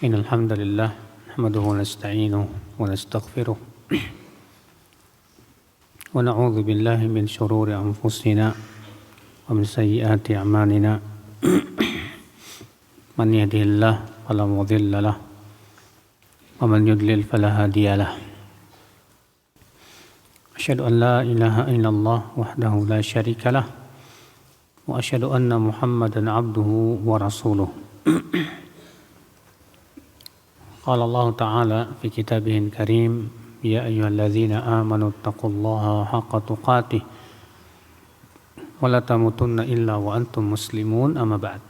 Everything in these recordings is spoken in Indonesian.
إن الحمد لله نحمده ونستعينه ونستغفره ونعوذ بالله من شرور أنفسنا ومن سيئات أعمالنا من يهده الله فلا مضل له ومن يضلل فلا هادي له أشهد أن لا إله إلا الله وحده لا شريك له وأشهد أن محمدا عبده ورسوله قال الله تعالى في كتابه الكريم يا أيها الذين آمنوا اتقوا الله حق تقاته ولا تموتن إلا وأنتم مسلمون أما بعد.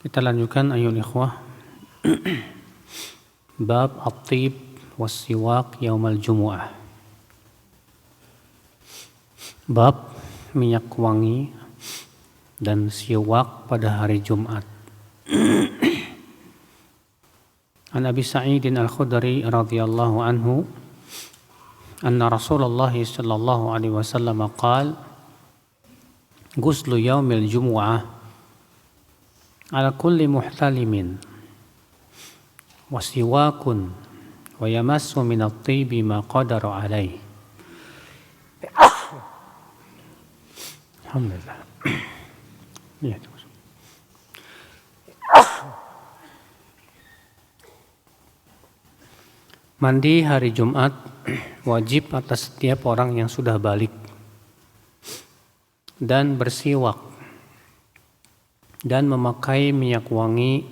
Kita lanjutkan ayol ikhwah bab at-tib was-siwak yaumal jumu'ah. Bab minyak wangi dan siwak pada hari Jumat. An Abi Sa'id Al-Khudri radhiyallahu anhu anna Rasulullah sallallahu alaihi wasallam qala ghuslu yaumil jumu'ah ala kulli muhtalimin wa siwakun wa yamassu min at-tibi ma qadara alaihi. Alhamdulillah. Ya, mandi hari Jumat wajib atas setiap orang yang sudah balik dan bersiwak dan memakai minyak wangi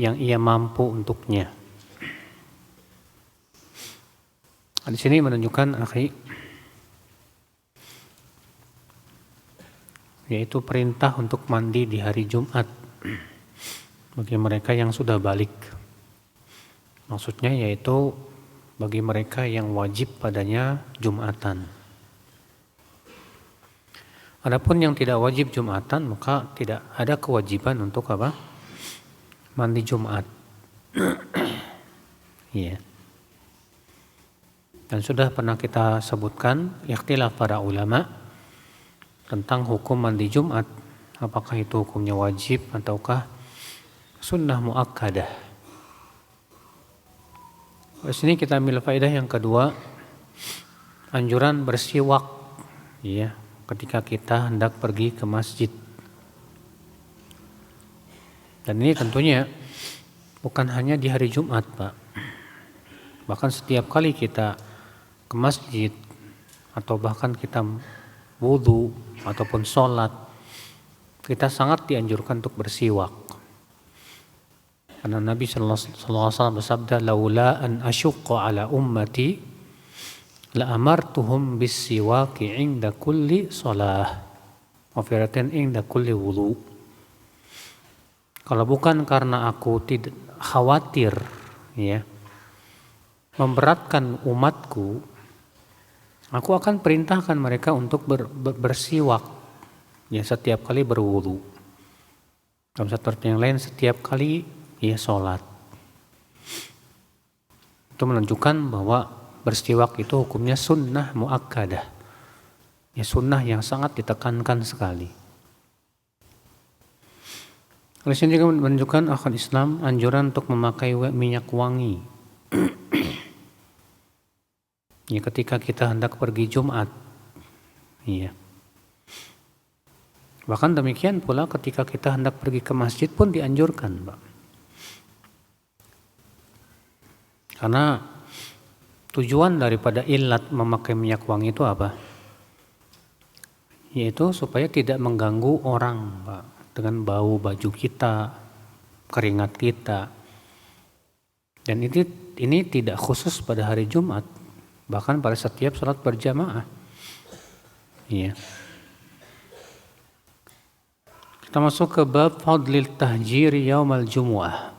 yang ia mampu untuknya. Di sini menunjukkan yaitu perintah untuk mandi di hari Jumat bagi mereka yang sudah balik. Maksudnya yaitu bagi mereka yang wajib padanya Jumatan. Adapun yang tidak wajib Jumatan maka tidak ada kewajiban untuk apa? Mandi Jumat. Ya. Dan sudah pernah kita sebutkan ikhtilaf para ulama tentang hukum mandi Jumat, apakah itu hukumnya wajib ataukah sunnah muakkadah. Di sini kita ambil faedah yang kedua, anjuran bersiwak, ya, ketika kita hendak pergi ke masjid. Dan ini tentunya bukan hanya di hari Jumat, Pak. Bahkan setiap kali kita ke masjid atau bahkan kita wudu ataupun sholat, kita sangat dianjurkan untuk bersiwak. Karena Nabi sallallahu alaihi wasallam bersabda, "Laula an asyqa ala ummati la amartuhum bis-siwaki 'inda kulli shalah wa firatan 'inda kulli wudu." Kalau bukan karena aku tidak khawatir, ya, memberatkan umatku, aku akan perintahkan mereka untuk bersiwak, ya, setiap kali berwudu. Dalam satu arti yang lain, setiap kali ya sholat. Itu menunjukkan bahwa bersiwak itu hukumnya sunnah muakkadah, ya, sunnah yang sangat ditekankan sekali. Oleh sini juga menunjukkan akal Islam anjuran untuk memakai minyak wangi. Ya, ketika kita hendak pergi Jumat, iya. Bahkan demikian pula ketika kita hendak pergi ke masjid pun dianjurkan, Pak. Karena tujuan daripada ilat memakai minyak wangi itu apa? Yaitu supaya tidak mengganggu orang, Pak, dengan bau baju kita, keringat kita. Dan ini tidak khusus pada hari Jumat, bahkan pada setiap salat berjamaah. Iya. Kita masuk ke bab fadlil tahjir yaumal jumu'ah.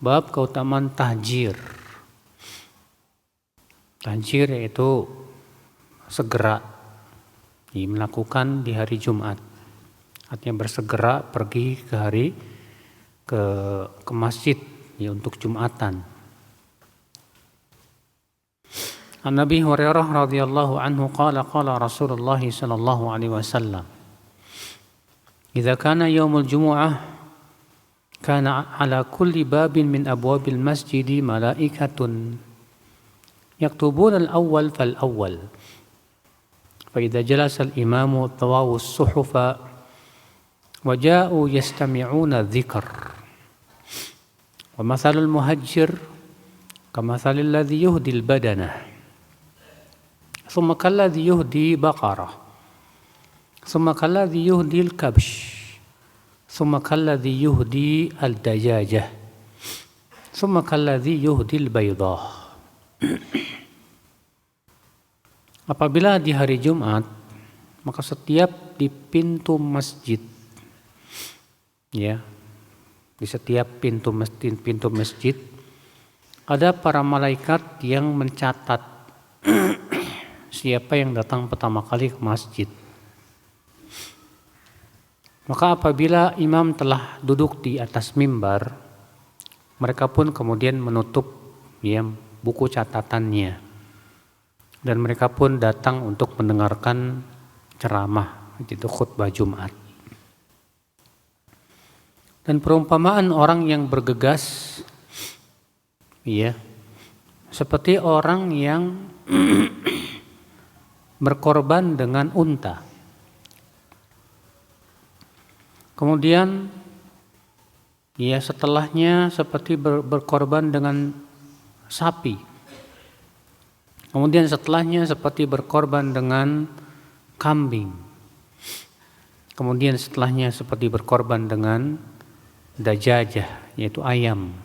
Bab keutamaan tahjir. Tahjir yaitu segera melakukan di hari Jumat. Artinya bersegera pergi ke masjid, ya, untuk Jumatan. An Nabi Hurairah radhiyallahu anhu qala qala Rasulullah sallallahu alaihi wasallam, "Idza kana yaumul jumu'ah kana ala kulli babin min abwabil masjidi malaikatun yaktubuna al-awwal fal-awwal. Fa idza jalasa al-imamu tawawu as-suhufa wa ja'u yastami'una adh-dhikr. Wa mathalul muhajjir kamathalil ladzi yuhdi al-badanah. Thumma kalladhi yuhdi baqarah. Thumma kalladhi yuhdi al-kabsh. Thumma kalladhi yuhdi al-dajajah. Thumma kalladhi yuhdi al-baydah." Apabila di hari Jumat, maka setiap di pintu masjid, ya, di setiap pintu masjid ada para malaikat yang mencatat siapa yang datang pertama kali ke masjid. Maka apabila imam telah duduk di atas mimbar, mereka pun kemudian menutup, ya, buku catatannya, dan mereka pun datang untuk mendengarkan ceramah, itu khutbah Jumat. Dan perumpamaan orang yang bergegas, ya, seperti orang yang berkorban dengan unta. Kemudian, ya, setelahnya seperti berkorban dengan sapi. Kemudian setelahnya seperti berkorban dengan kambing. Kemudian setelahnya seperti berkorban dengan dajajah, yaitu ayam.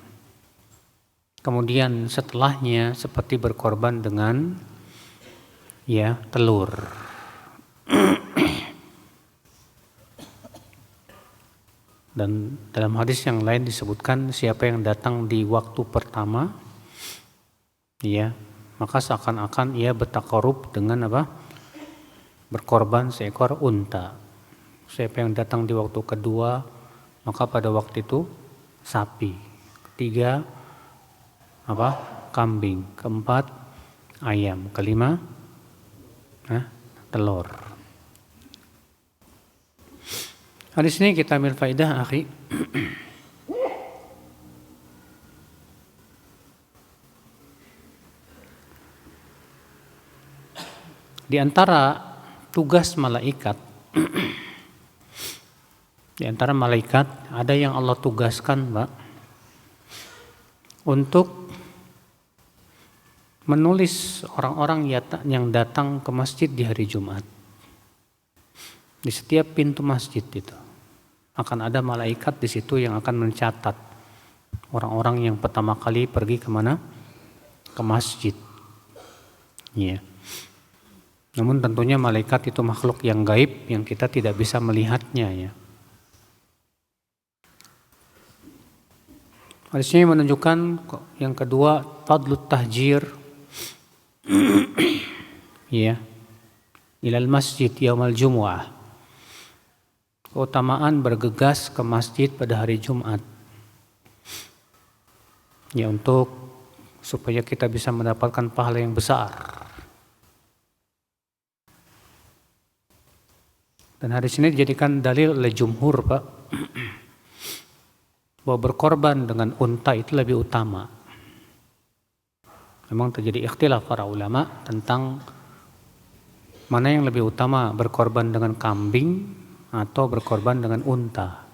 Kemudian setelahnya seperti berkorban dengan, ya, telur. Dan dalam hadis yang lain disebutkan siapa yang datang di waktu pertama, ya, maka seakan-akan ia bertakarub dengan apa? Berkorban seekor unta. Siapa yang datang di waktu kedua, maka pada waktu itu sapi. Ketiga apa? Kambing. Keempat ayam. Kelima telur. Hadis ini kita ambil faedah, akhi. Di antara tugas malaikat, di antara malaikat ada yang Allah tugaskan, Pak, untuk menulis orang-orang yang datang ke masjid di hari Jumat. Di setiap pintu masjid itu akan ada malaikat di situ yang akan mencatat orang-orang yang pertama kali pergi kemana? Ke masjid. Ya. Namun tentunya malaikat itu makhluk yang gaib yang kita tidak bisa melihatnya, ya. Hadis ini menunjukkan yang kedua, fadlut tahjir, ya, ilal masjid yaumal jumu'ah. Keutamaan bergegas ke masjid pada hari Jumat, ya, untuk supaya kita bisa mendapatkan pahala yang besar. Dan hadis ini dijadikan dalil oleh jumhur, Pak, bahwa berkorban dengan unta itu lebih utama. Memang terjadi ikhtilaf para ulama tentang mana yang lebih utama, berkorban dengan kambing atau berkorban dengan unta.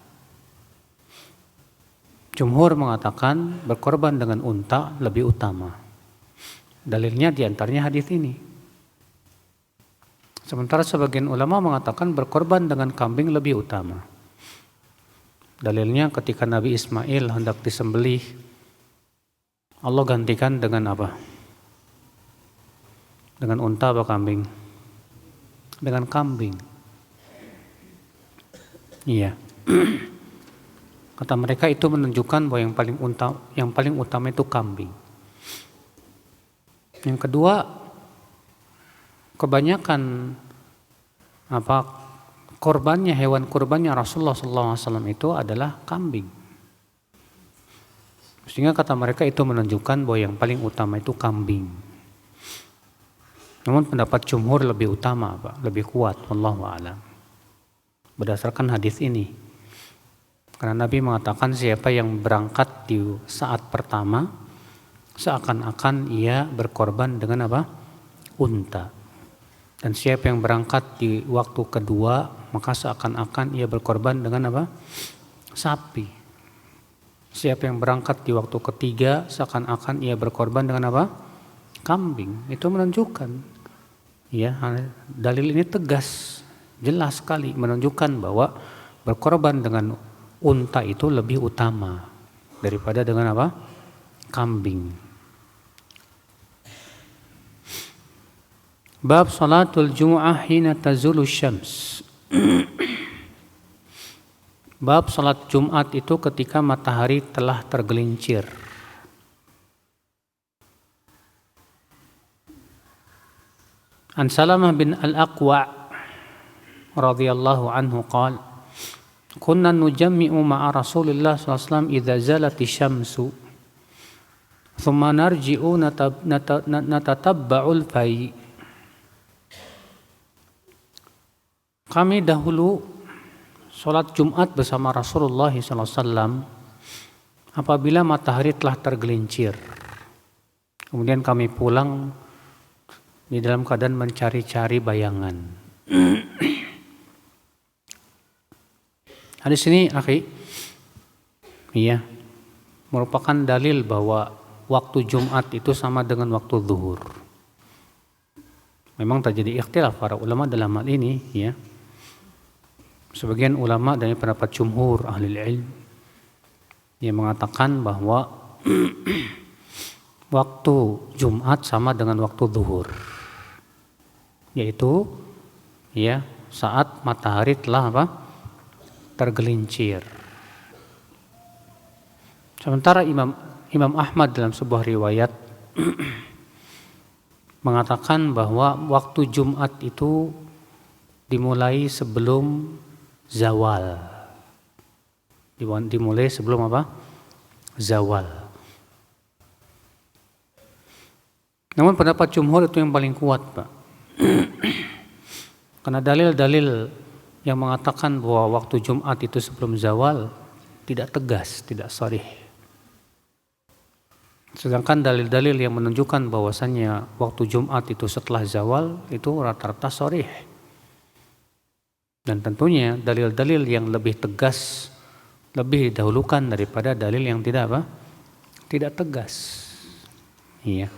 Jumhur mengatakan berkorban dengan unta lebih utama. Dalilnya diantaranya hadis ini. Sementara sebagian ulama mengatakan berkorban dengan kambing lebih utama. Dalilnya ketika Nabi Ismail hendak disembelih, Allah gantikan dengan apa? Dengan unta atau kambing? Dengan kambing. Iya. Kata mereka itu menunjukkan bahwa yang paling utama itu kambing. Yang kedua, kebanyakan hewan kurbannya Rasulullah SAW itu adalah kambing. Sehingga kata mereka itu menunjukkan bahwa yang paling utama itu kambing. Namun pendapat jumhur lebih utama, Pak, lebih kuat, wallahu a'lam. Berdasarkan hadis ini. Karena Nabi mengatakan siapa yang berangkat di saat pertama seakan-akan ia berkorban dengan apa? Unta. Dan siapa yang berangkat di waktu kedua maka seakan-akan ia berkorban dengan apa? Sapi. Siapa yang berangkat di waktu ketiga seakan-akan ia berkorban dengan apa? Kambing. Itu menunjukkan ya, dalil ini tegas, jelas sekali menunjukkan bahwa berkorban dengan unta itu lebih utama daripada dengan apa? Kambing. Bab salatul Jumu'ah hina tazulu syams. Bab salat Jumat itu ketika matahari telah tergelincir. An Salamah bin Al-Aqwa radhiyallahu anhu qala kunna nujammi'u ma'a Rasulillah sallallahu alaihi wasallam idza zalati syamsu thumma narji'u natatabba'ul fai. Kami dahulu salat Jumat bersama Rasulullah sallallahu alaihi wasallam apabila matahari telah tergelincir. Kemudian kami pulang di dalam keadaan mencari-cari bayangan. Hadis ini, akhi, iya, merupakan dalil bahwa waktu Jumat itu sama dengan waktu zuhur. Memang terjadi ikhtilaf para ulama dalam hal ini, ya. Sebagian ulama dari pendapat jumhur ahli ilm yang mengatakan bahwa waktu Jumat sama dengan waktu zuhur, yaitu ya saat matahari telah apa? Tergelincir. Sementara Imam Ahmad dalam sebuah riwayat mengatakan bahwa waktu Jumat itu dimulai sebelum zawal. Dimulai sebelum apa? Zawal. Namun pendapat jumhur itu yang paling kuat, Pak. Karena dalil-dalil yang mengatakan bahwa waktu Jumat itu sebelum zawal tidak tegas, tidak sharih. Sedangkan dalil-dalil yang menunjukkan bahwasannya waktu Jumat itu setelah zawal itu rata-rata sharih. Dan tentunya dalil-dalil yang lebih tegas lebih didahulukan daripada dalil yang tidak apa? Tidak tegas. Iya.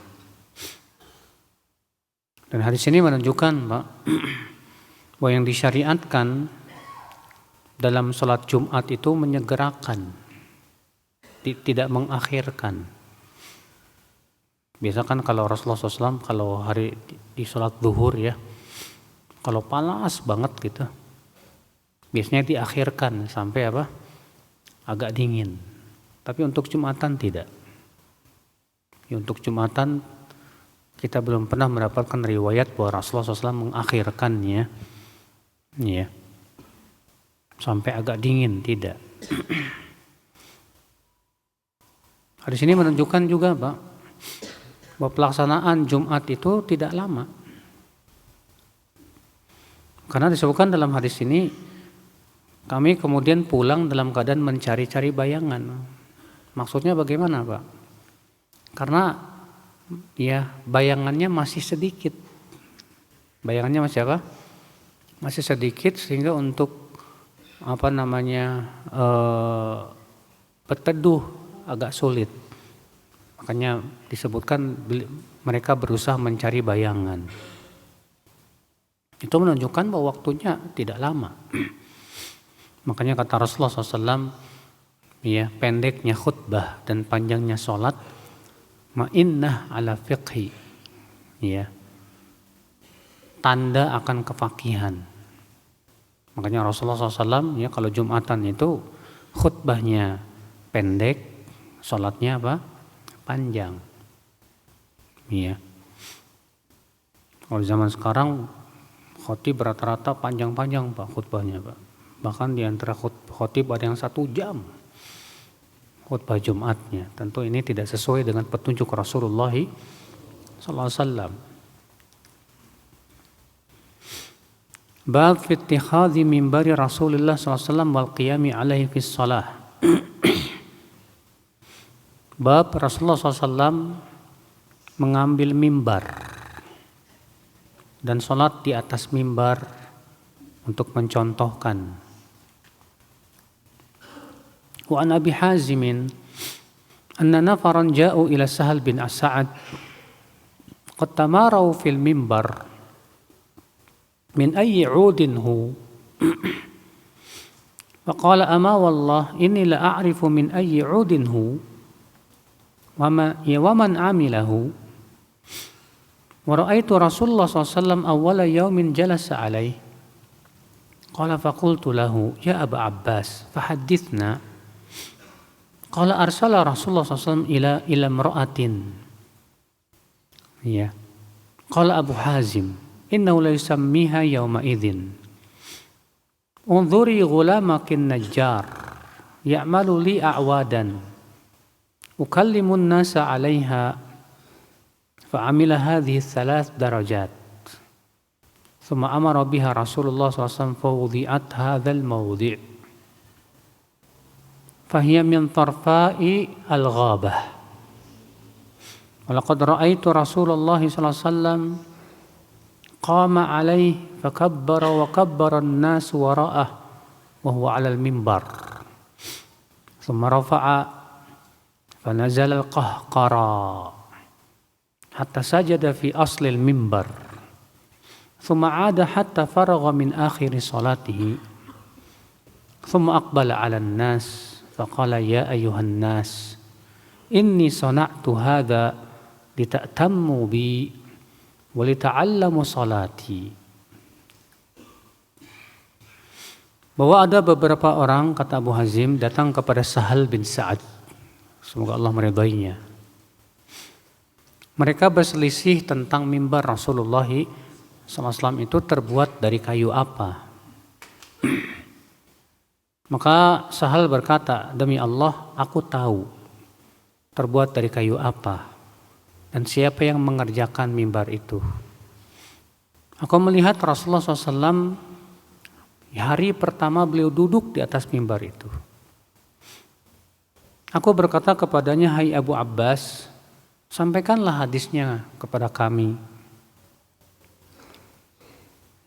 Dan hadis ini menunjukkan, Pak, bahwa yang disyariatkan dalam sholat Jumat itu menyegerakan, tidak mengakhirkan. Biasa kan kalau Rasulullah SAW kalau hari di sholat zuhur ya, kalau panas banget gitu, biasanya diakhirkan sampai apa? Agak dingin. Tapi untuk Jumatan tidak. Ya, untuk Jumatan kita belum pernah mendapatkan riwayat bahwa Rasulullah SAW mengakhirkannya, ya, sampai agak dingin, tidak. Hadis ini menunjukkan juga, Pak, bahwa pelaksanaan Jumat itu tidak lama. Karena disebutkan dalam hadis ini, kami kemudian pulang dalam keadaan mencari-cari bayangan. Maksudnya bagaimana, Pak? Karena ya bayangannya masih sedikit. Bayangannya masih apa? Masih sedikit sehingga untuk berteduh agak sulit. Makanya disebutkan mereka berusaha mencari bayangan. Itu menunjukkan bahwa waktunya tidak lama. Makanya kata Rasulullah SAW, ya, pendeknya khutbah dan panjangnya sholat, ma'innah ala fiqhi, ya, tanda akan kefakihan. Makanya Rasulullah SAW, ya, kalau Jumatan itu khutbahnya pendek, sholatnya apa? Panjang. Ya. Kalau zaman sekarang khotib rata-rata panjang-panjang, Pak, khutbahnya, Pak. Bahkan di antara khotib ada yang 1 jam khutbah Jumatnya. Tentu ini tidak sesuai dengan petunjuk Rasulullah SAW. Bab fi ittikhadhi mimbari Rasulullah SAW wal qiyami alaihi fi shalah. Bab Rasulullah SAW mengambil mimbar dan sholat di atas mimbar untuk mencontohkan. Wa an Abi Hazim anna nafaran ja'u ila Sahal bin As-Sa'ad qad tamarau fil mimbar min ayyi 'udin hu faqala ama wallah inni la a'rifu min ayyi 'udin hu wa man 'amilahu wa ra'aitu Rasulullah SAW awwala yawmin jalasa 'alayhi qala faqultu lahu ya Aba Abbas fahaddithna qala arsala Rasulullah SAW ila imra'atin ya qala Abu Hazim innahu la yusammiha yawma idzin unzuri ghulamakin najjar ya'malu li a'wadan ukallimun nasa 'alaiha fa'amila hadhihi thalath darajat thumma amara biha Rasulullah SAW fawudi'at hadzal mawdi' fahiya min tarfa'i al-ghabah wa laqad ra'aitu Rasulullah SAW qama alaihi fakabbara wa kabbara an-nas wara'ah wa huwa 'ala al-mimbar thumma rafa'a fanazala al-qahqara hatta sajada fi asli al-mimbar thumma 'ada hatta faragha min akhir salatihi thumma aqbala 'ala an-nas faqala ya ayyuhan nas inni sana'tu hadha lita'tammu bi walita'allamu salati. Bahwa ada beberapa orang, kata Abu Hazim, datang kepada Sahal bin Sa'ad. Semoga Allah meridainya. Mereka berselisih tentang mimbar Rasulullah SAW itu terbuat dari kayu apa. Maka Sahal berkata, demi Allah aku tahu terbuat dari kayu apa. Dan siapa yang mengerjakan mimbar itu? Aku melihat Rasulullah SAW hari pertama beliau duduk di atas mimbar itu. Aku berkata kepadanya, hai Abu Abbas, sampaikanlah hadisnya kepada kami.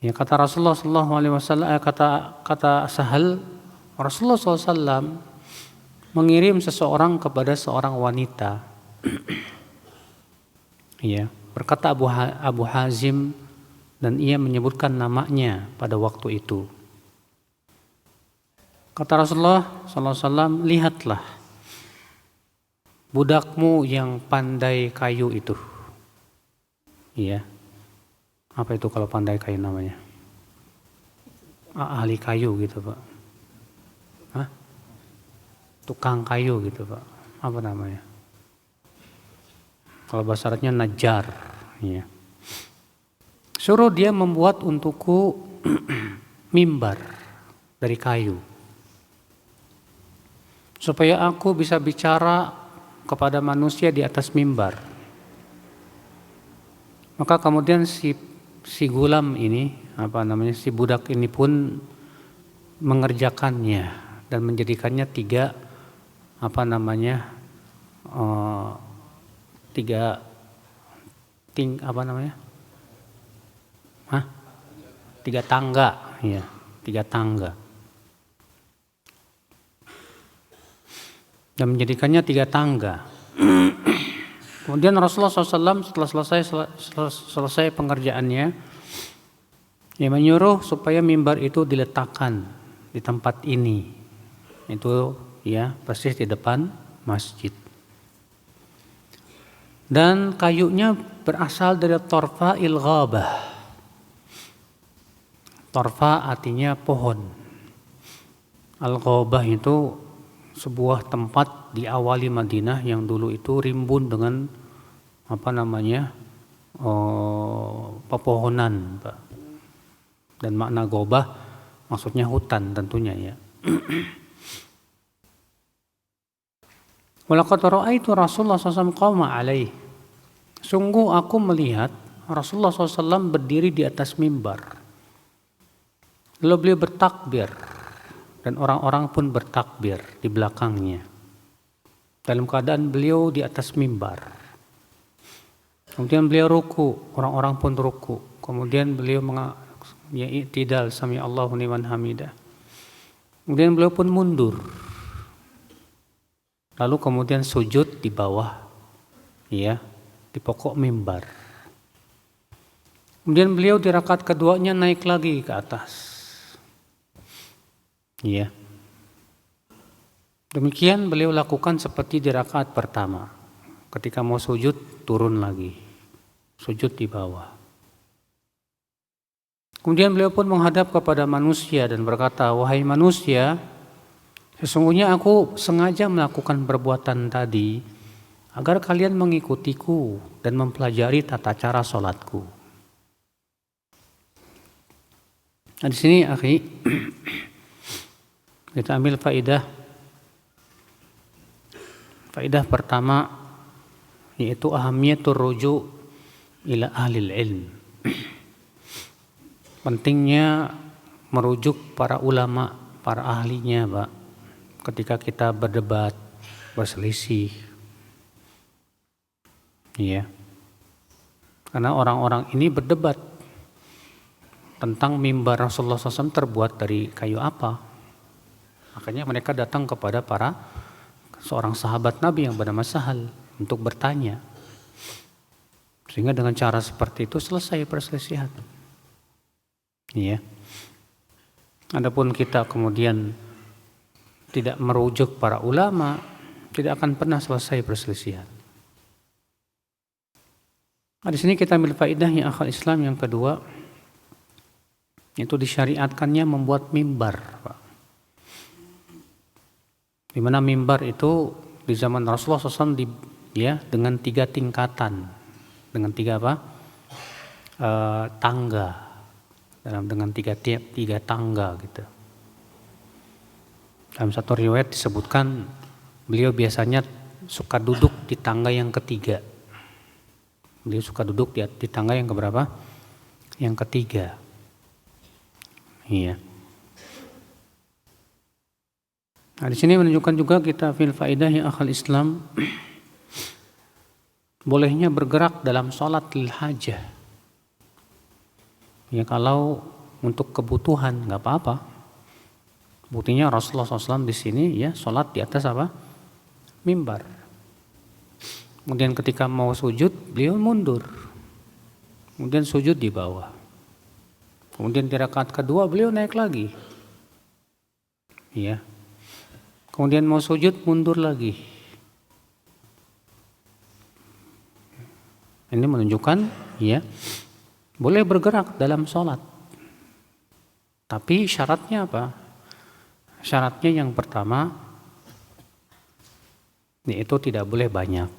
Ya, kata Rasulullah SAW, kata Sahal, Rasulullah SAW mengirim seseorang kepada seorang wanita. Ya, berkata Abu Hazim dan ia menyebutkan namanya pada waktu itu. Kata Rasulullah SAW, lihatlah budakmu yang pandai kayu itu. Iya. Apa itu kalau pandai kayu namanya? Ahli kayu gitu Pak. Hah? Tukang kayu gitu Pak. Apa namanya? Kalau bahasa Arabnya najjar, ya. Suruh dia membuat untukku mimbar dari kayu, supaya aku bisa bicara kepada manusia di atas mimbar. Maka kemudian si gulam ini, si budak ini pun mengerjakannya dan menjadikannya tiga tangga, ya, 3 tangga. Dan menjadikannya 3 tangga. Kemudian Rasulullah SAW setelah selesai pengerjaannya, ia menyuruh supaya mimbar itu diletakkan di tempat ini. Itu ya persis di depan masjid. Dan kayunya berasal dari torfa'il ghabah. Torfa artinya pohon. Al-ghabah itu sebuah tempat di awali Madinah yang dulu itu rimbun dengan pepohonan, Pak. Dan makna ghabah maksudnya hutan tentunya ya. Walaqad ra'aitu Rasulullah SAW qama alaih. Sungguh aku melihat Rasulullah SAW berdiri di atas mimbar. Lalu beliau bertakbir dan orang-orang pun bertakbir di belakangnya. Dalam keadaan beliau di atas mimbar. Kemudian beliau ruku, orang-orang pun ruku. Kemudian beliau i'tidal, sami Allahu liman hamidah. Kemudian beliau pun mundur. Lalu kemudian sujud di bawah, ya, di pokok mimbar. Kemudian beliau di rakaat keduanya naik lagi ke atas. Ya. Demikian beliau lakukan seperti di rakaat pertama. Ketika mau sujud, turun lagi. Sujud di bawah. Kemudian beliau pun menghadap kepada manusia dan berkata, "Wahai manusia, sesungguhnya aku sengaja melakukan perbuatan tadi agar kalian mengikutiku dan mempelajari tata cara sholatku." Nah, di sini, akhi, kita ambil faidah pertama, yaitu ahamiyatur ruju' ila ahlil ilm. Pentingnya merujuk para ulama, para ahlinya, Pak, ketika kita berdebat, berselisih. Iya. Karena orang-orang ini berdebat tentang mimbar Rasulullah SAW terbuat dari kayu apa. Makanya mereka datang kepada seorang sahabat Nabi yang bernama Sahal untuk bertanya. Sehingga dengan cara seperti itu selesai perselisihan. Iya. Adapun kita kemudian tidak merujuk para ulama, tidak akan pernah selesai perselisihan. Nah, di sini kita ambil faedah yang akal Islam yang kedua, itu disyariatkannya membuat mimbar, Pak. Di mana mimbar itu di zaman Rasulullah SAW dengan 3 tingkatan, dengan 3 apa? Tangga, dengan tiga tangga gitu. Dalam satu riwayat disebutkan beliau biasanya suka duduk di tangga yang ketiga. Beliau suka duduk di tangga yang keberapa? Yang ketiga. Iya. Nah, di sini menunjukkan juga kita fil faidah yang akal Islam bolehnya bergerak dalam sholat lil hajah. Ya, kalau untuk kebutuhan nggak apa-apa. Buktinya Rasulullah SAW di sini ya sholat di atas apa? Mimbar. Kemudian ketika mau sujud beliau mundur. Kemudian sujud di bawah. Kemudian di rakaat kedua beliau naik lagi. Ya. Kemudian mau sujud mundur lagi. Ini menunjukkan ya boleh bergerak dalam sholat. Tapi syaratnya apa? Syaratnya yang pertama yaitu tidak boleh banyak.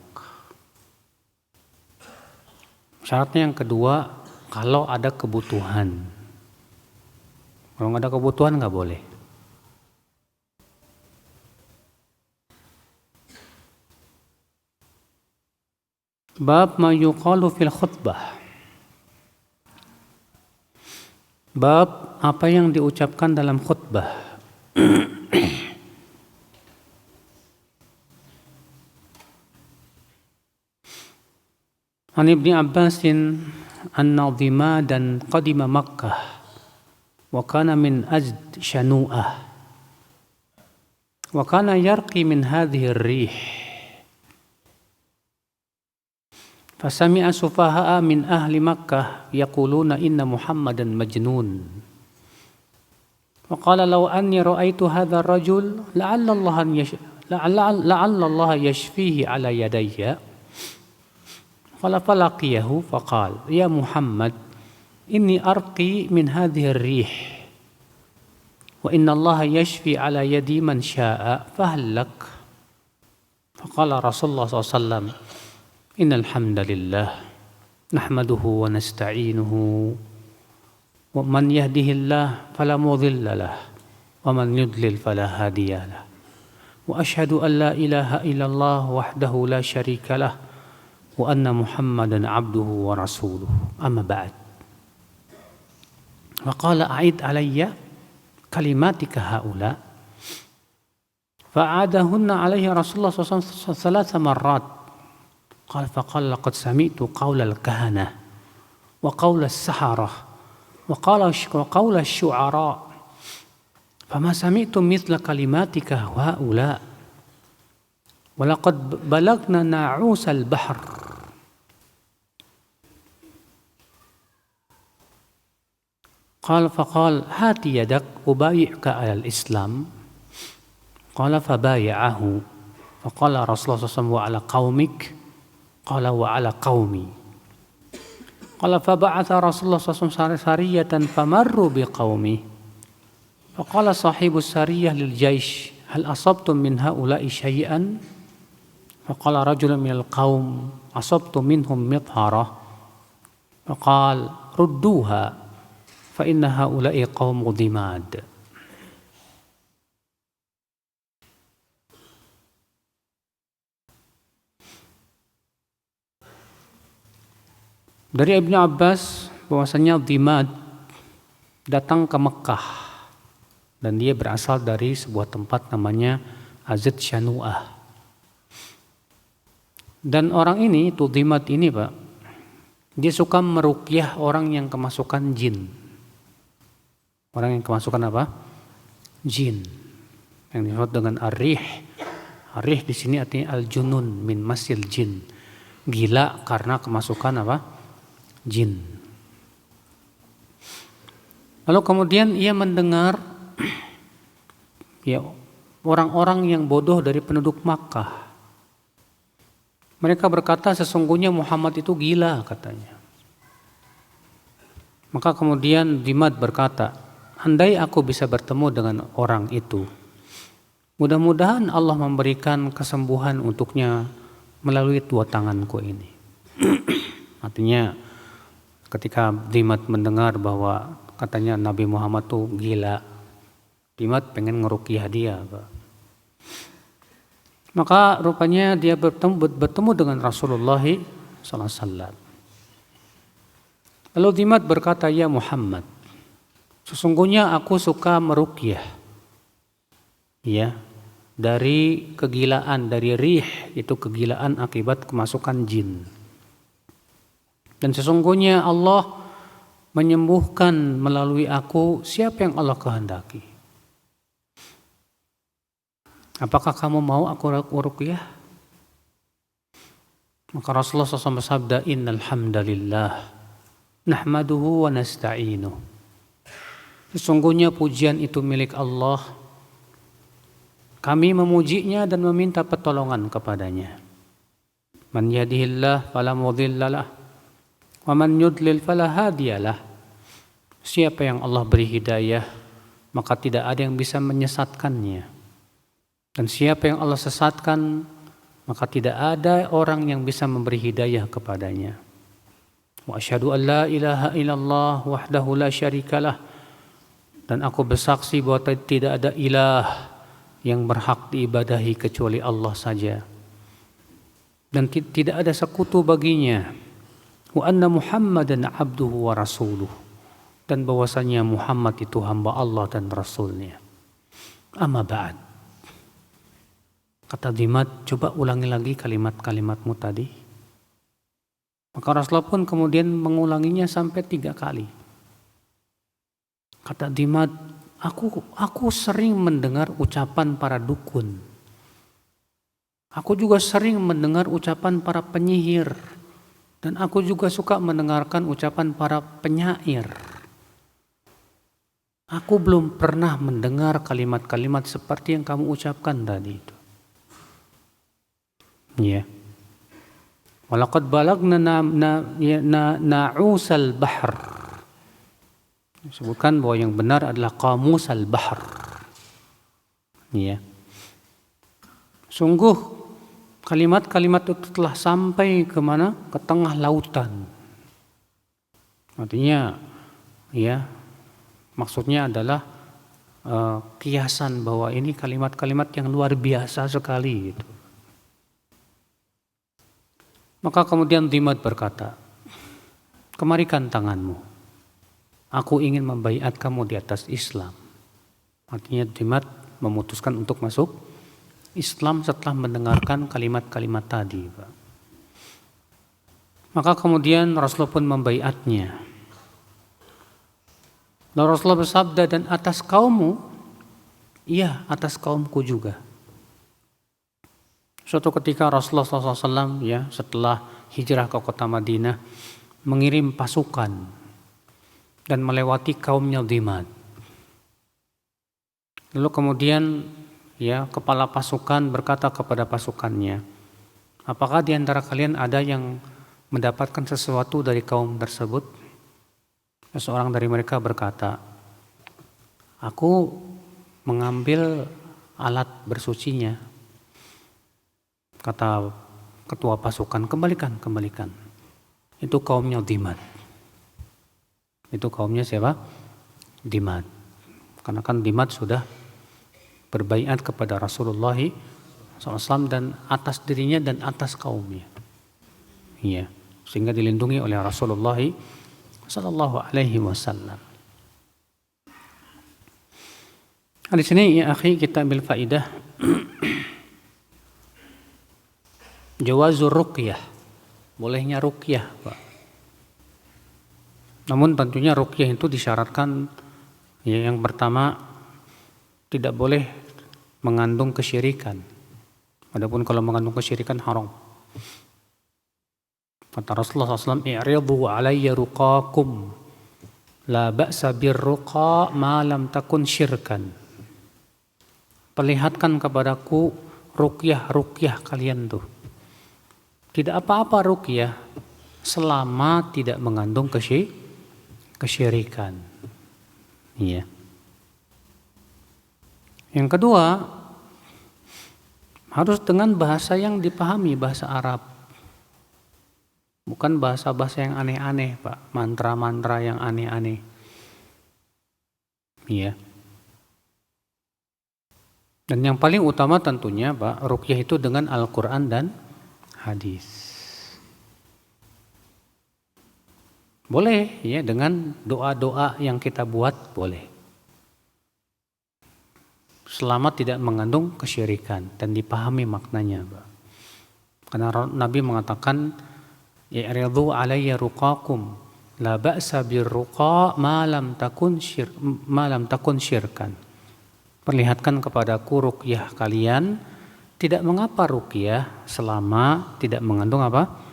Syaratnya yang kedua, kalau ada kebutuhan. Kalau nggak ada kebutuhan nggak boleh. Bab ma yuqalu fil khutbah. Bab apa yang diucapkan dalam khutbah. An Ibni Abbasin anna dhimadan qadima Makkah wa kana min Azd Shanu'ah wa kana yarqi min hadhihi ar-rih fasami'a sufaha'a min ahli Makkah yaquluna inna Muhammadan majnun wa qala law anni ra'aytu hadha ar-rajul la'alla Allah yashfihi ala yadayya falaqiyahu faqala ya Muhammad inni arqi min hadhihi ar-rih wa inna Allah yashfi ala yadi man syaa fahal lak faqala Rasulullah SAW innal hamdalillah nahmaduhu wa nasta'inuhu wa man yahdihillah fala mudilla lahu wa man yudlil fala hadiya lahu wa asyhadu an la ilaha illallah wahdahu la syarika lahu wa anna Muhammadan abduhu wa rasuluhu amma ba'd. Wa qala a'id alayya kalimatika haula fa'adahunna alaihi Rasulullah SAW thalatha marrat faqala laqad sami'tu qawla al-kahana wa qawla as-saharah wa qawla asy-syu'ara fama sami'tu mithla kalimatika haula wa laqad balagna na'usal bahr. Faqal hati yadak ubayi'ka alal Islam. Qala fabaya'ahu. Faqala Rasulullah SAW wa ala qaumik. Qala wa ala qaumi. Qala faba'atha Rasulullah SAW sariyatan famarru biqaumi. Faqala sahibus sariyah lil jaish hal asabtum min haula'i syai'an. Faqala rajulun minal qaum asabtu minhum mithara. Faqal rudduha fa inna haula'i qaumu dhimad. Dari Ibnu Abbas bahwasanya dhimad datang ke Mekah dan dia berasal dari sebuah tempat namanya Azad Syanu'ah. Dan orang ini, tuh dhimad ini Pak, dia suka meruqyah orang yang kemasukan jin. Orang yang kemasukan apa? Jin. Yang disebut dengan ar-rih. Ar-rih di sini artinya al-junun min masil jin. Gila karena kemasukan apa? Jin. Lalu kemudian ia mendengar ya orang-orang yang bodoh dari penduduk Makkah. Mereka berkata sesungguhnya Muhammad itu gila katanya. Maka kemudian Dhimad berkata, andai aku bisa bertemu dengan orang itu, mudah-mudahan Allah memberikan kesembuhan untuknya melalui dua tanganku ini. Artinya ketika Dhimad mendengar bahwa katanya Nabi Muhammad tuh gila, Dhimad pengen ngeruqyah dia. Maka rupanya dia bertemu dengan Rasulullah SAW. Lalu Dhimad berkata, ya Muhammad, sesungguhnya aku suka meruqyah, ya, dari kegilaan, dari rih, itu kegilaan akibat kemasukan jin. Dan sesungguhnya Allah menyembuhkan melalui aku siapa yang Allah kehendaki. Apakah kamu mau aku ruqyah? Maka Rasulullah SAW bersabda, innal hamdalillah nahmaduhu wa nasta'inuh. Sesungguhnya pujian itu milik Allah. Kami memujinya dan meminta pertolongan kepadanya. Man yahdihillah fala mudhillalah wa man yudlil fala hadiyalah. Siapa yang Allah beri hidayah, maka tidak ada yang bisa menyesatkannya. Dan siapa yang Allah sesatkan, maka tidak ada orang yang bisa memberi hidayah kepadanya. Wa asyhadu an la ilaha illallah wahdahu la syarikalah. Dan aku bersaksi bahwa tidak ada ilah yang berhak diibadahi kecuali Allah saja. Dan tidak ada sekutu baginya. Wa anna Muhammadan abduhu wa rasuluh. Dan bahwasanya Muhammad itu hamba Allah dan Rasulnya. Amma ba'd. Kata Dhimad, coba ulangi lagi kalimat-kalimatmu tadi. Maka Rasulullah pun kemudian mengulanginya sampai 3 kali. Kata Dhimad, aku sering mendengar ucapan para dukun. Aku juga sering mendengar ucapan para penyihir. Dan aku juga suka mendengarkan ucapan para penyair. Aku belum pernah mendengar kalimat-kalimat seperti yang kamu ucapkan tadi itu. Ya. Walaqad balagna na'usal bahr. Disebutkan bahwa yang benar adalah qamus al-bahr. Ya. Sungguh kalimat-kalimat itu telah sampai ke mana? Ke tengah lautan. Artinya, ya, maksudnya adalah kiasan bahwa ini kalimat-kalimat yang luar biasa sekali. Gitu. Maka kemudian Dhimad berkata, kemarikan tanganmu. Aku ingin membaiat kamu di atas Islam. Artinya dimat memutuskan untuk masuk Islam setelah mendengarkan kalimat-kalimat tadi, Pak. Maka kemudian Rasulullah pun membaiatnya. Lalu Rasulullah bersabda, dan atas kaummu, iya atas kaumku juga. Suatu ketika Rasulullah SAW ya setelah hijrah ke kota Madinah mengirim pasukan dan melewati kaumnya Dimad. Lalu kemudian ya kepala pasukan berkata kepada pasukannya, apakah di antara kalian ada yang mendapatkan sesuatu dari kaum tersebut? Seorang dari mereka berkata, aku mengambil alat bersucinya. Kata ketua pasukan, kembalikan. Itu kaumnya Dimad. Itu kaumnya siapa? Dimad. Karena kan Dimad sudah berbaiat kepada Rasulullah SAW dan atas dirinya dan atas kaumnya. Iya, sehingga dilindungi oleh Rasulullah SAW. Di sini ya akhi kita ambil faidah jawazur ruqyah, bolehnya ruqyah, Pak. Namun tentunya ruqyah itu disyaratkan ya, yang pertama tidak boleh mengandung kesyirikan. Adapun kalau mengandung kesyirikan haram. Kata Rasulullah SAW, i'ridu alayya ruqakum la ba'sa birruqa ma lam takun syirkan. Perlihatkan kepadaku ruqyah kalian tuh. Tidak apa-apa ruqyah selama tidak mengandung kesyirikan. Iya. Yang kedua, harus dengan bahasa yang dipahami, bahasa Arab. Bukan bahasa-bahasa yang aneh-aneh, Pak. Mantra-mantra yang aneh-aneh. Iya. Dan yang paling utama tentunya, Pak, ruqyah itu dengan Al-Quran dan hadis. Boleh ya dengan doa-doa yang kita buat, boleh. Selama tidak mengandung kesyirikan dan dipahami maknanya, Pak. Karena Nabi mengatakan, i'ridu alayya ruqakum la ba'sa birruqa ma lam takun syirkan. Perlihatkan kepadaku ruqyah kalian, tidak mengapa ruqyah selama tidak mengandung apa?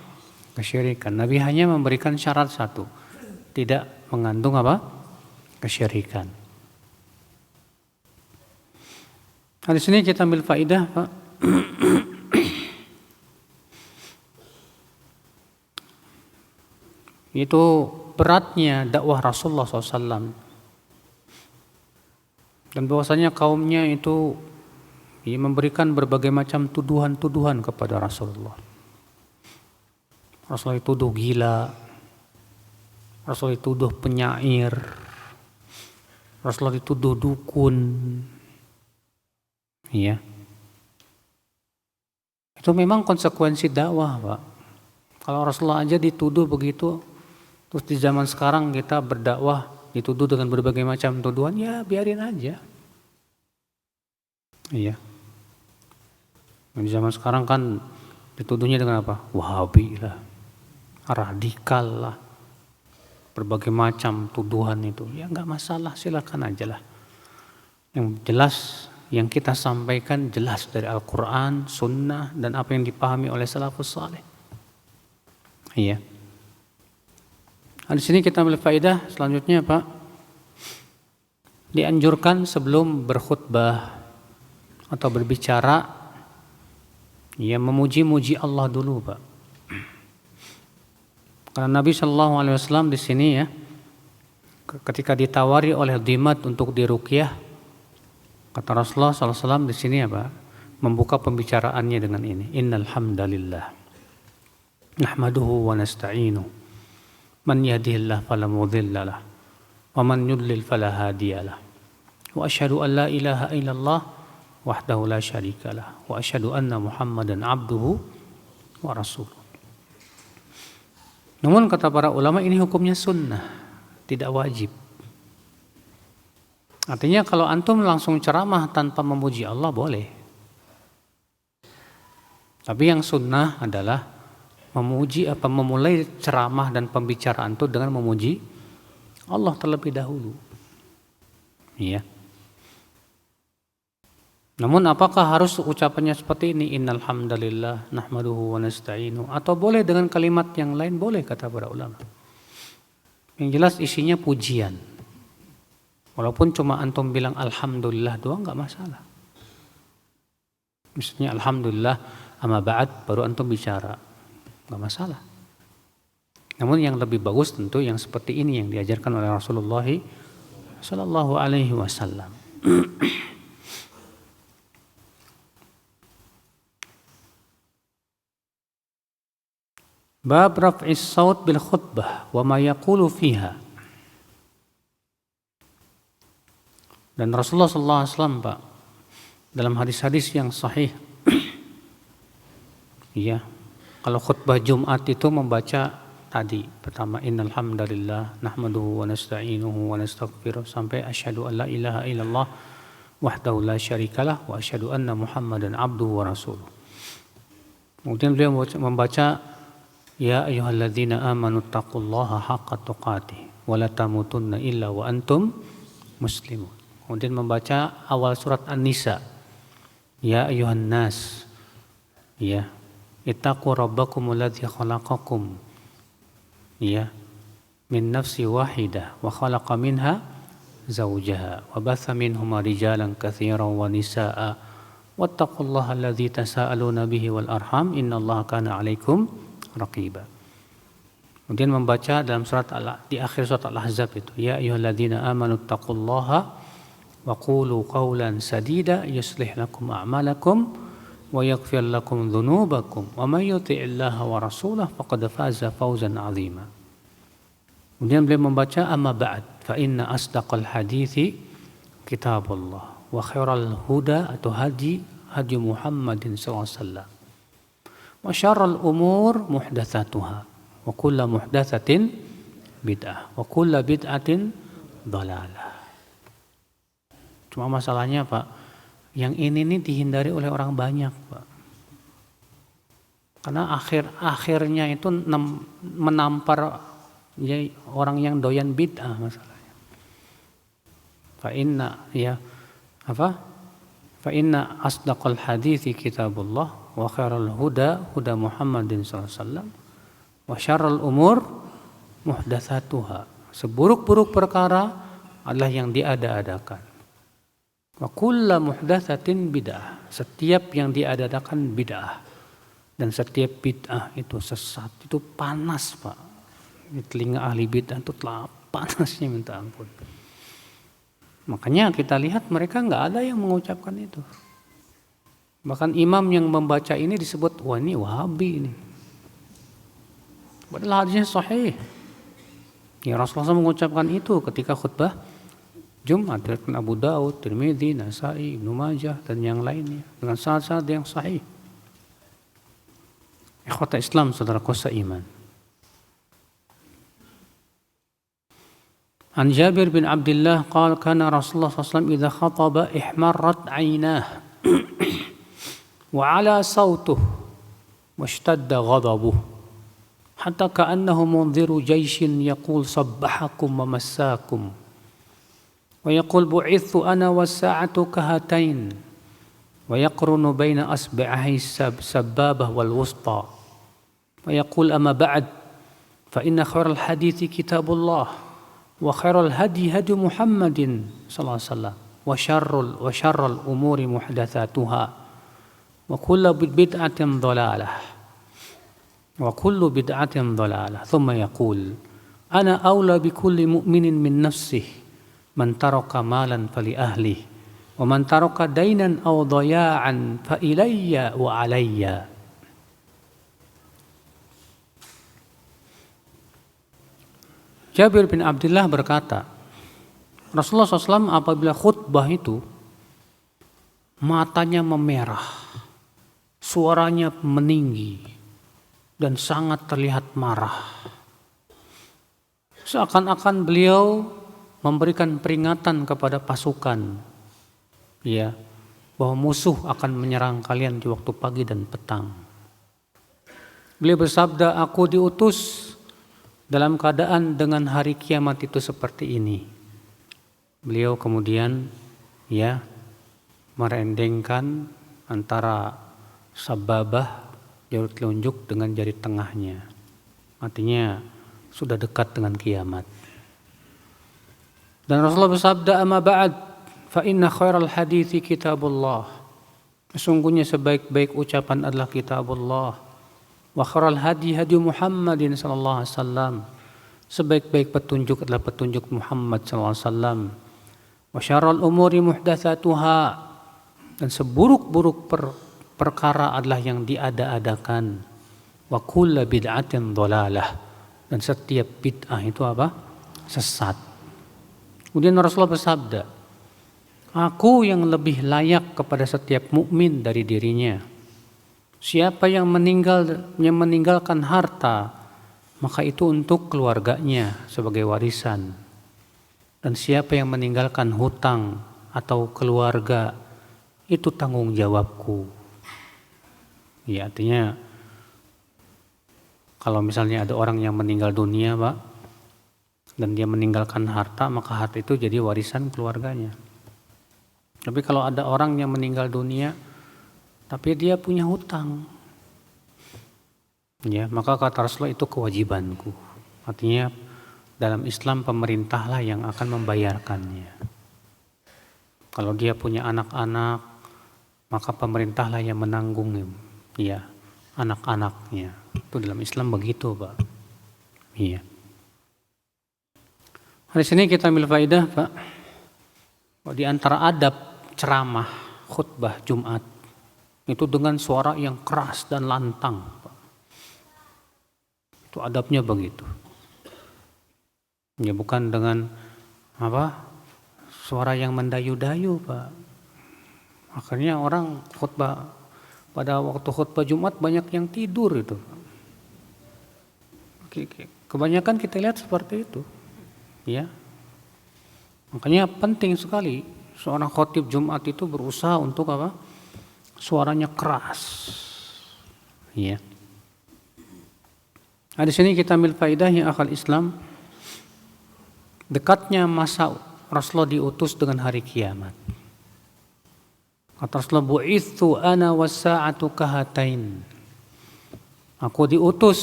Kesyirikan. Nabi hanya memberikan syarat satu, tidak mengandung apa? Kesyirikan. Nah, di sini kita ambil faidah, Pak. Itu beratnya dakwah Rasulullah SAW. Dan bahwasanya kaumnya itu memberikan berbagai macam tuduhan-tuduhan kepada Rasulullah. Rasulullah dituduh gila, Rasulullah dituduh penyair, Rasulullah dituduh dukun. Iya. Itu memang konsekuensi dakwah, Pak. Kalau Rasulullah aja dituduh begitu, terus di zaman sekarang kita berdakwah dituduh dengan berbagai macam tuduhan, ya biarin aja. Iya. Di zaman sekarang kan dituduhnya dengan apa? Wahabi lah, radikal lah, berbagai macam tuduhan itu. Ya nggak masalah, silakan aja lah. Yang jelas yang kita sampaikan jelas dari Al-Quran, Sunnah, dan apa yang dipahami oleh salafus saleh. Iya. Nah, di sini kita ambil faedah selanjutnya, Pak. Dianjurkan sebelum berkhutbah atau berbicara, ya memuji-muji Allah dulu, Pak. Karena Nabi SAW di sini ya, ketika ditawari oleh Dimad untuk diruqyah, kata Rasulullah SAW di sini apa? Membuka pembicaraannya dengan ini. Innal hamdalillah nahmaduhu wa nasta'inuhu man yahdihillahu fala mudilla lahu wa man yudlil fala hadiya lahu wa asyhadu an la ilaha illallah wahdahu la syarika lahu wa asyhadu anna Muhammadan abduhu wa rasuluh. Namun kata para ulama ini hukumnya sunnah, tidak wajib. Artinya kalau antum langsung ceramah tanpa memuji Allah boleh. Tapi yang sunnah adalah memulai ceramah dan pembicaraan itu dengan memuji Allah terlebih dahulu. Iya. Namun apakah harus ucapannya seperti ini, innal hamdalillah nahmaduhu wa nasta'inu, atau boleh dengan kalimat yang lain? Boleh, kata para ulama. Yang jelas isinya pujian. Walaupun cuma antum bilang alhamdulillah doang enggak masalah. Misalnya alhamdulillah amma ba'd baru antum bicara. Enggak masalah. Namun yang lebih bagus tentu yang seperti ini yang diajarkan oleh Rasulullah sallallahu alaihi wasallam. Bab raf'is saut bil khutbah wa ma yaqulu fiha. Dan Rasulullah sallallahu alaihi wasallam, Pak, dalam hadis-hadis yang sahih, ya, kalau khutbah Jumat itu membaca tadi pertama innal hamdalillah nahmaduhu wa nasta'inuhu wa nastaghfiruh sampai asyhadu an la ilaha illallah wahdahu la syarikalah wa asyhadu anna muhammadan abduhu wa rasuluh. Kemudian beliau membaca ya ayyuhalladzina amanu taqullaha haqqa tuqatih wa la tamutunna illa wa antum muslimun. Kemudian membaca awal surat An-Nisa ya ayyuhan nas, ya, ittaqu rabbakumul ladzi khalaqakum, ya, min nafsi wahidah wa khalaqa minha zawjaha wa batha minhuma rijalan katsiran wa nisaa wattaqullaha alladzi tasaaluna bihi wal arham innallaha kana 'alaikum raqiba. Kemudian membaca dalam surat di akhir surat Al-Ahzab itu ya ayyuhalladzina amanu taqullaha wa qulu qawlan sadida yuslih lakum a'malakum wa yaghfir lakum dhunubakum wa may yuti'illaha wa rasulahu faqad faza fawzan 'azima. Kemudian beliau membaca amma ba'd fa inna asdaqal hadithi kitabullah wa khairal huda atau hadi Muhammadin sallallahu alaihi wasallam wa syarrul umur muhdatsatuha wa kullu muhdatsatin bid'ah wa kullu bid'atin dhalalah. Cuma masalahnya, Pak, yang ini nih dihindari oleh orang banyak, Pak. Karena akhirnya itu menampar ya, orang yang doyan bid'ah masalahnya. Fa inna asdaqal hadithi kitabullah wa khairal huda Muhammadin sallallahu alaihi wasallam wa syarrul umur muhdatsatuha. Seburuk-buruk perkara adalah yang diada-adakan. Wa kullu muhdatsatin bid'ah. Setiap yang diada-adakan bid'ah. Dan setiap bid'ah itu sesat, itu panas, Pak. Di telinga ahli bid'ah itu telah panasnya minta ampun. Makanya kita lihat mereka enggak ada yang mengucapkan itu. Bahkan imam yang membaca ini disebut wah ini Wahabi ini. Padahal hadisnya sahih. Ya Rasulullah mengucapkan itu ketika khutbah Jumat, diriwayatkan Abu Daud, Tirmidzi, Nasai, Ibnu Majah dan yang lainnya dengan sanad-sanad yang sahih. Ikhwata Islam, saudaraku seiman. An Jabir bin Abdullah qala kana Rasulullah sallallahu alaihi wasallam idza khataba ihmarrat 'ainah wa 'ala sautuhu washtadda ghadabuhu hatta ka'annahu munziru jayshin yaqul sabbahakum wa massakum. ويقول بعثت أنا والساعة كهاتين ويقرن بين أصبعيه السبابة والوسطى ويقول أما بعد فإن خير الحديث كتاب الله وخير الهدي هدي محمد صلى الله عليه وسلم وشر الأمور محدثاتها وكل بدعة ضلالة ثم يقول أنا أولى بكل مؤمن من نفسه man taraka malan fali ahli wa man taraka dainan aw daya'an fa ilayya wa alayya. Jabir bin Abdullah berkata, Rasulullah SAW apabila khutbah itu matanya memerah, suaranya meninggi dan sangat terlihat marah. Seakan-akan beliau memberikan peringatan kepada pasukan, ya, bahwa musuh akan menyerang kalian di waktu pagi dan petang. Beliau bersabda, aku diutus dalam keadaan dengan hari kiamat itu seperti ini. Beliau kemudian ya merendengkan antara sababah jari telunjuk dengan jari tengahnya. Artinya sudah dekat dengan kiamat. Dan Rasulullah bersabda, amma ba'd fa inna khairal hadithi kitabullah. Sesungguhnya sebaik-baik ucapan adalah kitabullah. Wa khairal hadi hadi Muhammadin sallallahu alaihi wasallam. Sebaik-baik petunjuk adalah petunjuk Muhammad sallallahu alaihi wasallam. Wa syarrul umuri muhdatsatuha. Dan seburuk-buruk perkara adalah yang diada-adakan. Wa kullu bid'atin dhalalah. Dan setiap bid'ah itu apa? Sesat. Kemudian Rasulullah bersabda, aku yang lebih layak kepada setiap mukmin dari dirinya. Siapa yang meninggalkan harta, maka itu untuk keluarganya sebagai warisan. Dan siapa yang meninggalkan hutang atau keluarga, itu tanggung jawabku. Ya, artinya kalau misalnya ada orang yang meninggal dunia, Pak, dan dia meninggalkan harta, maka harta itu jadi warisan keluarganya. Tapi kalau ada orang yang meninggal dunia, tapi dia punya hutang, ya, maka kata Rasulullah itu kewajibanku. Artinya dalam Islam pemerintahlah yang akan membayarkannya. Kalau dia punya anak-anak, maka pemerintahlah yang menanggung, ya, anak-anaknya. Itu dalam Islam begitu, Pak. Iya. Di sini kita ambil faedah, Pak, di antara adab ceramah khutbah Jumat itu dengan suara yang keras dan lantang, Pak. Itu adabnya begitu. Ya, bukan dengan suara yang mendayu-dayu, Pak. Akhirnya orang khutbah pada waktu khutbah Jumat banyak yang tidur itu. Kebanyakan kita lihat seperti itu. Ya, makanya penting sekali seorang khotib Jumat itu berusaha untuk suaranya keras. Ya. Nah, di sini kita ambil faedah yang akal Islam, dekatnya masa Rasulullah diutus dengan hari kiamat. Kata Rasulullah, bu'ithu ana was-sa'atu kahatain. Aku diutus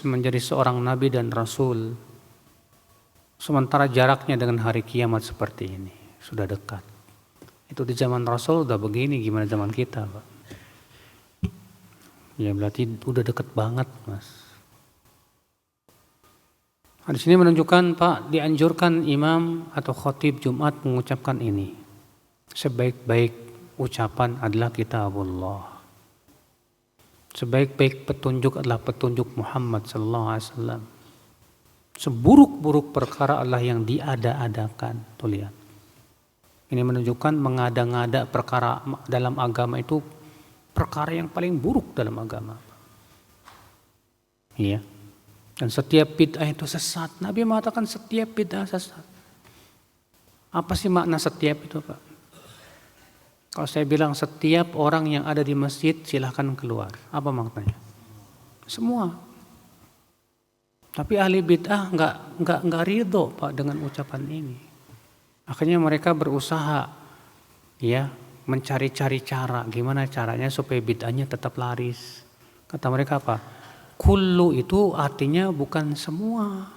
menjadi seorang nabi dan rasul. Sementara jaraknya dengan hari kiamat seperti ini, sudah dekat. Itu di zaman Rasul udah begini, gimana zaman kita, Pak? Ya berarti udah dekat banget, Mas. Di sini menunjukkan, Pak, dianjurkan imam atau khatib Jumat mengucapkan ini. Sebaik-baik ucapan adalah kitabullah. Sebaik-baik petunjuk adalah petunjuk Muhammad sallallahu alaihi wasallam. Seburuk-buruk perkara adalah yang diada-adakan. Tuh lihat. Ini menunjukkan mengada-ngada perkara dalam agama itu perkara yang paling buruk dalam agama. Iya. Dan setiap bid'ah itu sesat. Nabi mengatakan setiap bid'ah sesat. Apa sih makna setiap itu, Pak? Kalau saya bilang setiap orang yang ada di masjid silahkan keluar. Apa maknanya? Semua. Tapi ahli bid'ah enggak ridho, Pak, dengan ucapan ini. Akhirnya mereka berusaha ya mencari-cari cara gimana caranya supaya bid'ahnya tetap laris. Kata mereka apa? Kullu itu artinya bukan semua,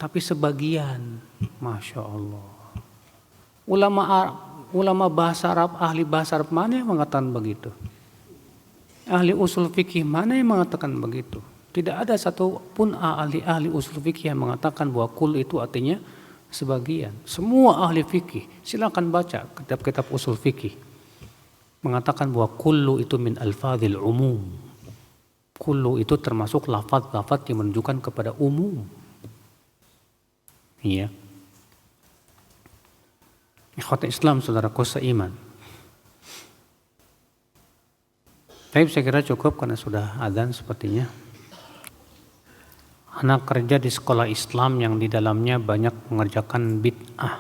tapi sebagian. Masya Allah. Ulama bahasa Arab, ahli bahasa Arab mana yang mengatakan begitu? Ahli usul fikih mana yang mengatakan begitu? Tidak ada satu pun ahli usul fikih yang mengatakan bahwa kul itu artinya sebagian. Semua ahli fikih, silakan baca kitab-kitab usul fikih, mengatakan bahwa kullu itu min alfadhil umum. Kullu itu termasuk lafaz-lafaz yang menunjukkan kepada umum. Iya. Ikhwati Islam, saudaraku seiman. Tapi saya kira cukup karena sudah adzan sepertinya. anak kerja di sekolah Islam yang di dalamnya banyak mengerjakan bid'ah.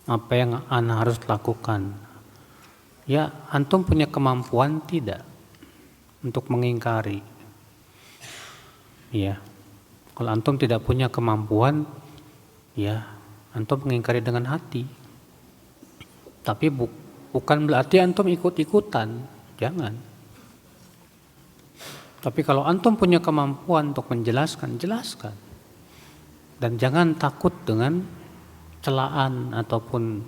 Apa yang anak harus lakukan? Ya, antum punya kemampuan tidak untuk mengingkari? Ya, kalau antum tidak punya kemampuan, ya antum mengingkari dengan hati. Tapi bukan berarti antum ikut-ikutan, jangan. Tapi kalau antum punya kemampuan untuk menjelaskan, jelaskan. Dan jangan takut dengan celaan ataupun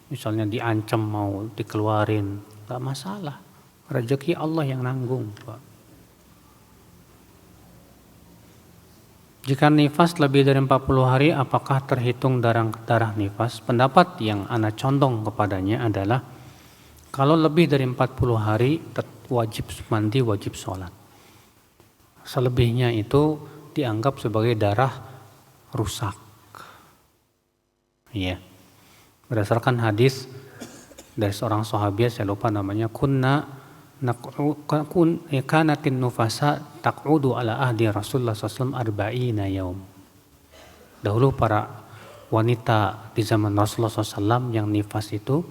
misalnya diancam mau dikeluarin, gak masalah. Rezeki Allah yang nanggung, Pak. Jika nifas lebih dari 40 hari, apakah terhitung darah nifas? Pendapat yang ana condong kepadanya adalah kalau lebih dari 40 hari wajib mandi, wajib sholat. Selebihnya itu dianggap sebagai darah rusak. Iya. Berdasarkan hadis dari seorang sahabat, saya lupa namanya, kanatin nufasa taq'udu ala ahdi Rasulullah SAW arba'ina yaum. Dahulu para wanita di zaman Rasulullah SAW yang nifas itu,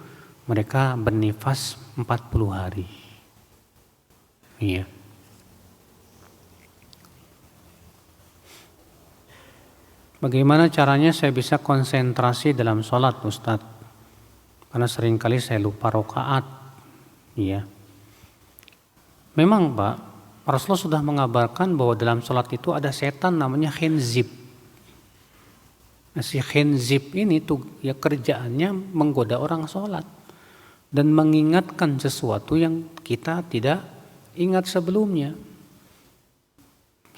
mereka bernifas 40 hari. Iya. Bagaimana caranya saya bisa konsentrasi dalam sholat, Ustadz? Karena seringkali saya lupa rakaat. Iya. Memang Pak, Rasulullah sudah mengabarkan bahwa dalam sholat itu ada setan namanya khinzib. Nah, si khinzib ini tuh ya kerjaannya menggoda orang sholat dan mengingatkan sesuatu yang kita tidak ingat sebelumnya.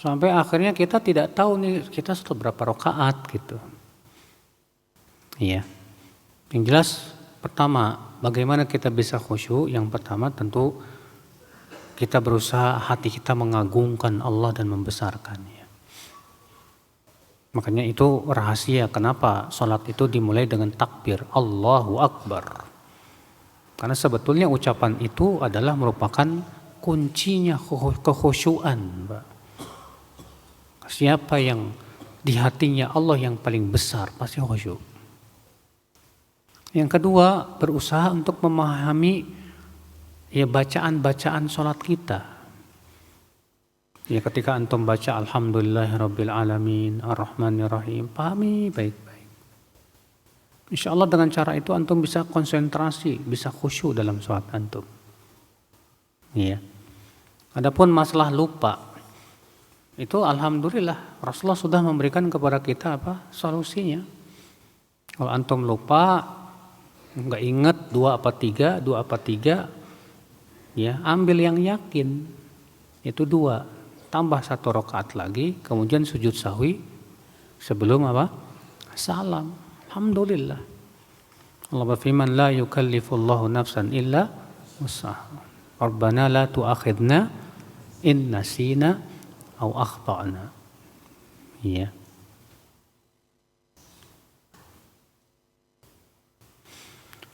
Sampai akhirnya kita tidak tahu nih kita sudah berapa rakaat gitu. Iya. Yang jelas pertama, bagaimana kita bisa khusyuk? Yang pertama tentu kita berusaha hati kita mengagungkan Allah dan membesarkannya. Makanya itu rahasia kenapa sholat itu dimulai dengan takbir Allahu Akbar. Karena sebetulnya ucapan itu adalah merupakan kuncinya kekhusyuan, Pak. Siapa yang di hatinya Allah yang paling besar pasti khusyuk. Yang kedua, berusaha untuk memahami ya bacaan-bacaan sholat kita. Ya ketika antum baca Alhamdulillahirabbil alamin Ar-Rahmanir-Rahim, pahami baik-baik. Insya Allah dengan cara itu antum bisa konsentrasi, bisa khusyuk dalam sholat antum. Ya. Adapun masalah lupa, itu alhamdulillah Rasulullah sudah memberikan kepada kita solusinya. Kalau antum lupa, nggak ingat 2 apa 3, ya ambil yang yakin, itu 2, tambah 1 rakaat lagi, kemudian sujud sahwi sebelum salam. Alhamdulillah. Allah berfirman, la yukallifullahu nafsan illa wus'aha. Rabbana la tu'akhidna in nasina au akhtana. Iya.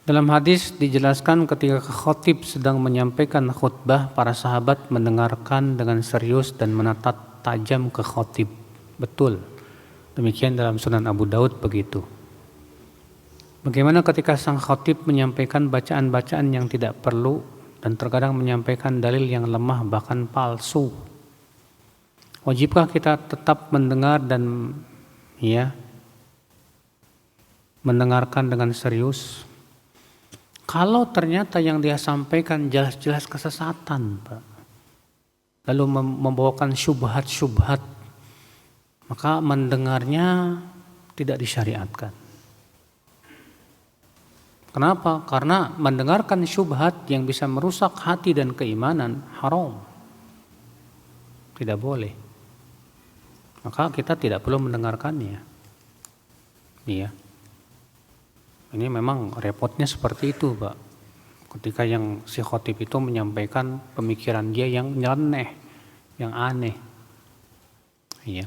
Dalam hadis dijelaskan ketika khatib sedang menyampaikan khutbah, para sahabat mendengarkan dengan serius dan menatap tajam ke khatib. Betul. Demikian dalam Sunan Abu Daud begitu. Bagaimana ketika sang khatib menyampaikan bacaan-bacaan yang tidak perlu dan terkadang menyampaikan dalil yang lemah bahkan palsu? Wajibkah kita tetap mendengar dan mendengarkan dengan serius? Kalau ternyata yang dia sampaikan jelas-jelas kesesatan, Pak, lalu membawakan syubhat-syubhat, maka mendengarnya tidak disyariatkan. Kenapa? Karena mendengarkan syubhat yang bisa merusak hati dan keimanan haram. Tidak boleh. Maka kita tidak perlu mendengarkannya. Iya. Ini memang repotnya seperti itu, Pak. Ketika yang si khotib itu menyampaikan pemikiran dia yang nyeleneh, yang aneh. Iya.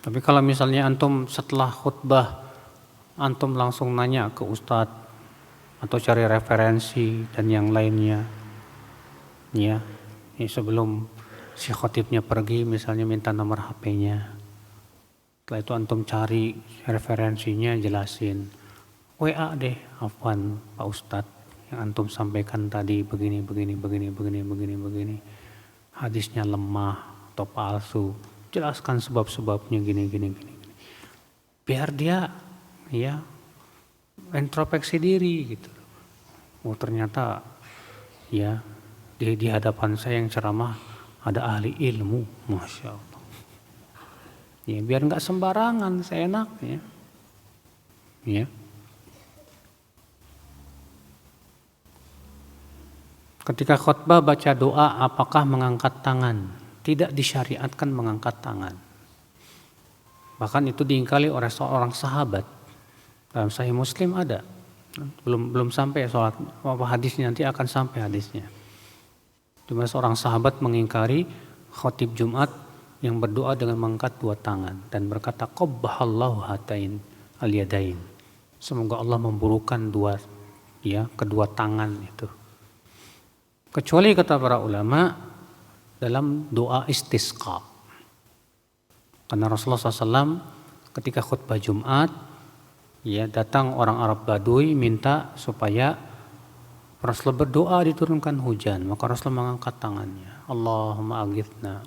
Tapi kalau misalnya antum setelah khutbah antum langsung nanya ke ustadz atau cari referensi dan yang lainnya, ya, ini sebelum Si khotibnya pergi misalnya minta nomor HP-nya. Setelah itu antum cari referensinya, jelasin. WA deh, Afwan Pak Ustadz, yang antum sampaikan tadi begini. Hadisnya lemah atau palsu. Jelaskan sebab-sebabnya gini. Biar dia ya introspeksi diri gitu. Oh ternyata ya di hadapan saya yang ceramah ada ahli ilmu, Masya Allah. Ya, biar nggak sembarangan, seenaknya. Ya. Ketika khutbah baca doa, apakah mengangkat tangan? Tidak disyariatkan mengangkat tangan. Bahkan itu diingkari oleh seorang sahabat. Dalam Sahih Muslim ada. Belum sampai sholat, hadisnya nanti akan sampai hadisnya. Cuma seorang sahabat mengingkari khotib Jumat yang berdoa dengan mengangkat dua tangan dan berkata qabbahallahu hatain al-yadain. Semoga Allah memburukan kedua tangan itu. Kecuali kata para ulama dalam doa istisqa. Karena Rasulullah SAW ketika khutbah Jumat datang orang Arab Baduy minta supaya Rasulullah berdoa diturunkan hujan, maka Rasulullah mengangkat tangannya. Allahumma aghithna.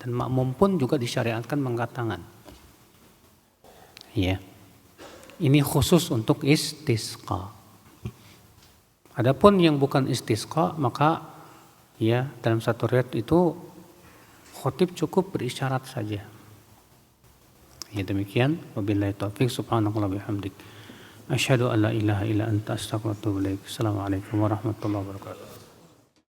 Dan makmum pun juga disyariatkan mengangkat tangan. Ya. Ini khusus untuk istisqa. Adapun yang bukan istisqa, maka dalam satu riwayat itu khotib cukup berisyarat saja. Ya demikian, wabillahi taufiq, subhanakallah bihamdik. Asyhadu an la ilaha illa anta astaghfiruka wa atubu ilaik. Assalamualaikum warahmatullahi wabarakatuh.